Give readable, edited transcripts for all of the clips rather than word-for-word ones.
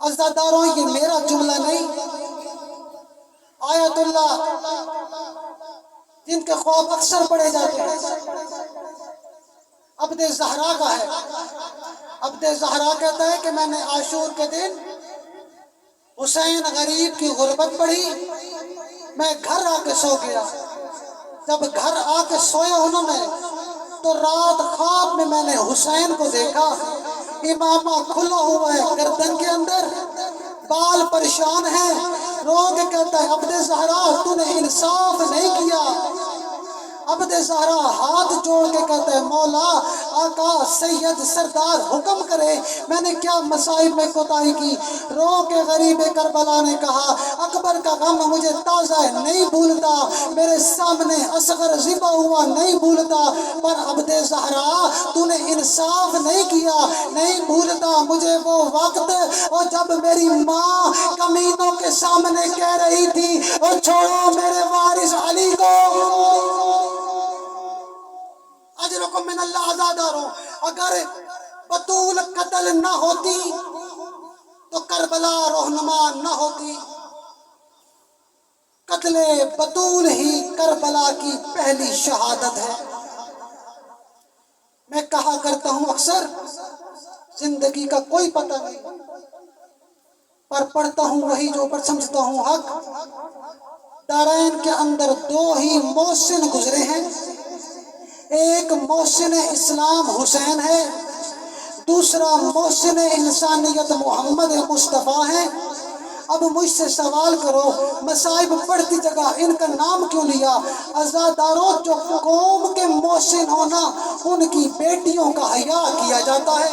عزاداروں یہ میرا جملہ نہیں، آیت اللہ جن کے خواب اکثر پڑھے جاتے ہیں عبد زہرا کا ہے۔ عبد زہرا کہتا ہے کہ میں نے عاشور کے دن حسین غریب کی غربت پڑھی، میں گھر آ کے سو گیا، جب گھر آ کے سویا ہوں میں تو رات خواب میں نے حسین کو دیکھا، امامہ کھلا ہوا ہے گردن کے اندر، بال پریشان ہیں، رو کے کہتا ہے عبد زہرا تو نے انصاف نہیں کیا۔ عبد زہرا ہاتھ جوڑ کے کہتا ہے مولا آقا سید سردار حکم کرے میں نے کیا مصائب میں کوتاہی کی۔ رو کے غریب کربلا نے کہا اکبر کا غم مجھے تازہ نہیں بھولتا، میرے سامنے اصغر ذبح ہوا نہیں بھولتا، پر عبد زہرا تو نے انصاف نہیں کیا، نہیں بھولتا مجھے وہ وقت اور جب میری ماں کمینوں کے سامنے کہہ رہی تھی اور چھوڑو میرے وارث علی کو۔ اجرکم من اللہ عزاداروں، اگر بطول قتل نہ ہوتی تو کربلا رہنما نہ ہوتی۔ قتل بطول ہی کربلا کی پہلی شہادت ہے۔ میں کہا کرتا ہوں اکثر زندگی کا کوئی پتہ نہیں، پر پڑھتا ہوں وہی جو پر سمجھتا ہوں حق۔ دارین کے اندر دو ہی محسن گزرے ہیں، ایک محسن اسلام حسین ہے، دوسرا محسن انسانیت محمد مصطفیٰ ہے۔ اب مجھ سے سوال کرو مصائب پڑھتی جگہ ان کا نام کیوں لیا؟ عزاداروں جو قوم کے محسن ہونا ان کی بیٹیوں کا حیا کیا جاتا ہے۔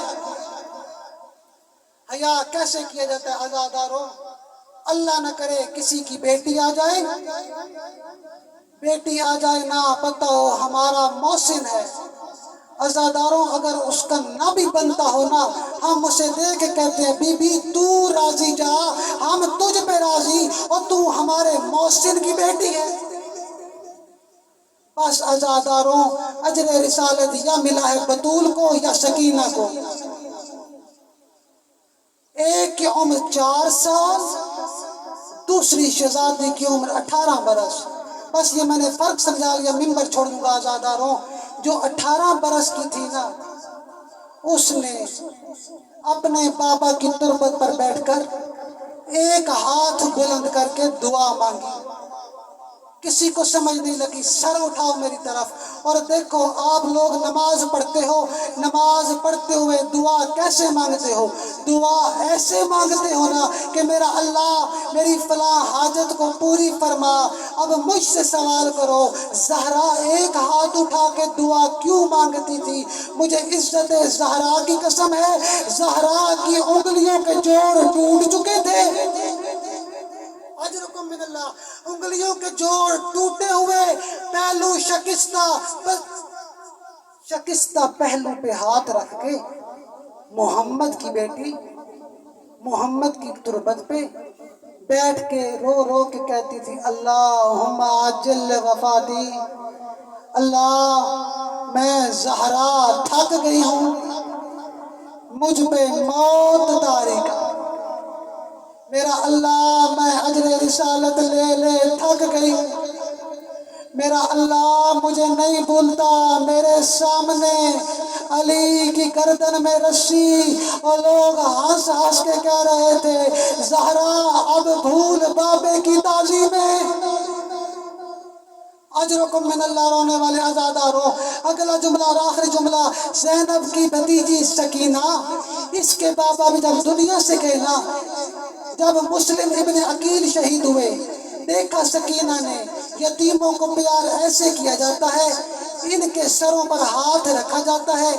حیا کیسے کیا جاتا ہے عزاداروں؟ اللہ نہ کرے کسی کی بیٹی آ جائے، بیٹی آ جائے نہ پتہ ہو ہمارا محسن ہے، عزاداروں اگر اس کا نہ بھی بنتا ہو نا ہم اسے دیکھ کے کہتے ہیں بی بی تو راضی جا، ہم تجھ پہ راضی اور تو ہمارے محسن کی بیٹی ہے۔ بس عزاداروں اجر رسالت یا ملا ہے بطول کو یا سکینہ کو۔ ایک کی عمر 4 سال، دوسری شہزادی کی عمر 18 برس۔ بس یہ میں نے فرق سمجھا لیا، ممبر چھوڑ دوں گا عزاداروں۔ جو 18 برس کی تھی نا اس نے اپنے بابا کی تربت پر بیٹھ کر ایک ہاتھ بلند کر کے دعا مانگی، کسی کو سمجھ نہیں لگی، سر اٹھاؤ میری طرف اور دیکھو آپ لوگ نماز پڑھتے ہو، نماز پڑھتے ہوئے دعا کیسے مانگتے ہو؟ دعا ایسے مانگتے ہو نا کہ میرا اللہ میری فلاں حاجت کو پوری فرما۔ اب مجھ سے سوال کرو زہرا ایک ہاتھ اٹھا کے دعا کیوں مانگتی تھی؟ مجھے عزت زہرا کی قسم ہے زہرا کی انگلیوں کے جوڑ ٹوٹ چکے تھے۔ اجرکم من اللہ، انگلیوں کے جوڑ ٹوٹے ہوئے، پہلو شکستہ پہلو پہ ہاتھ رکھ کے محمد کی بیٹی محمد کی تربت پہ بیٹھ کے رو رو کے کہتی تھی اللہم عجل وفاتی، اللہ میں زہرا تھک گئی ہوں، مجھ پہ موت طاری کا، میرا اللہ میں اجر رسالت لے لے تھک گئی ہوں، میرا اللہ مجھے نہیں بھولتا۔ میرے سامنے علی کی گردن میں رسی اور لوگ ہنس ہنس کے کہہ رہے تھے زہرا اب بھول بابے کی تعظیمیں۔ اجرکم من اللہ، رونے والے عزاداروں اگلا جملہ اور آخری جملہ، زینب کی بھتیجی سکینہ، اس کے بابا بھی جب دنیا سے گئے نا، جب مسلم ابن عقیل شہید ہوئے، دیکھا سکینہ نے یتیموں کو پیار ایسے کیا جاتا ہے، ان کے سروں پر ہاتھ رکھا جاتا ہے،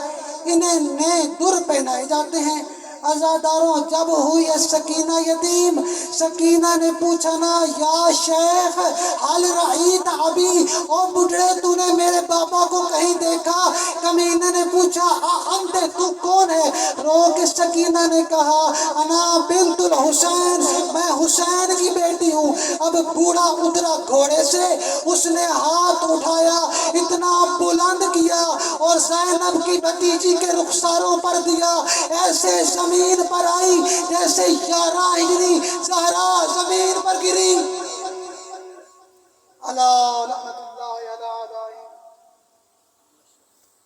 انہیں نئے در پہنائے جاتے ہیں۔ عزاداروں جب ہوئی ہے سکینہ یتیم، سکینہ نے پوچھا نا یا شیخ حل رعیت ابی، او بڈھڑے تو نے میرے بابا کو کہیں دیکھا؟ کمینے نے پوچھا انت تو کون ہے؟ رو کے سکینہ نے کہا انا بنت الحسین، میں حسین کی بیٹی ہوں۔ اب بوڑھا اترا گھوڑے سے، اس نے ہاتھ اٹھایا اتنا بلند کیا اور زینب کی بھتیجی کے رخساروں پر دیا، ایسے زمین زمین پر آئی جیسے 11 ہجری زہرا زمین پر گری۔